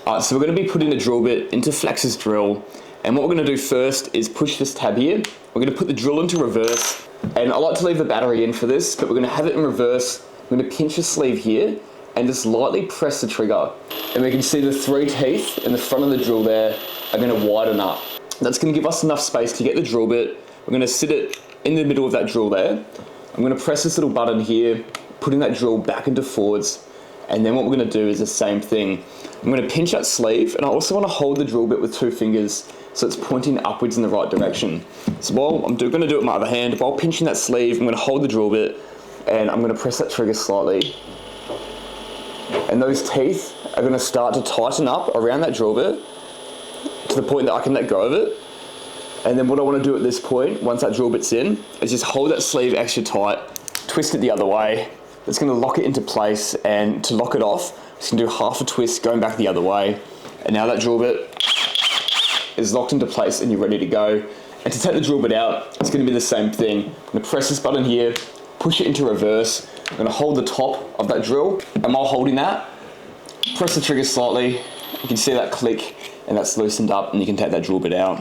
Alright, so we're going to be putting the drill bit into Flex's drill, and what we're going to do first is push this tab here. We're going to put the drill into reverse, and I like to leave the battery in for this, but we're going to have it in reverse. We're going to pinch the sleeve here and just lightly press the trigger, and we can see the 3 teeth in the front of the drill there are going to widen up. That's going to give us enough space to get the drill bit. We're going to sit it in the middle of that drill there. I'm going to press this little button here, putting that drill back into forwards, and then what we're going to do is the same thing. I'm going to pinch that sleeve, and I also want to hold the drill bit with 2 fingers so it's pointing upwards in the right direction. So while I'm going to do it with my other hand, while pinching that sleeve, I'm going to hold the drill bit and I'm going to press that trigger slightly. And those teeth are going to start to tighten up around that drill bit to the point that I can let go of it. And then what I want to do at this point, once that drill bit's in, is just hold that sleeve extra tight, twist it the other way. That's going to lock it into place, and to lock it off, just going to do half a twist going back the other way. And now that drill bit is locked into place and you're ready to go. And to take the drill bit out, it's going to be the same thing. I'm going to press this button here, push it into reverse. I'm going to hold the top of that drill, and while holding that, press the trigger slightly. You can see that click, and that's loosened up, and you can take that drill bit out.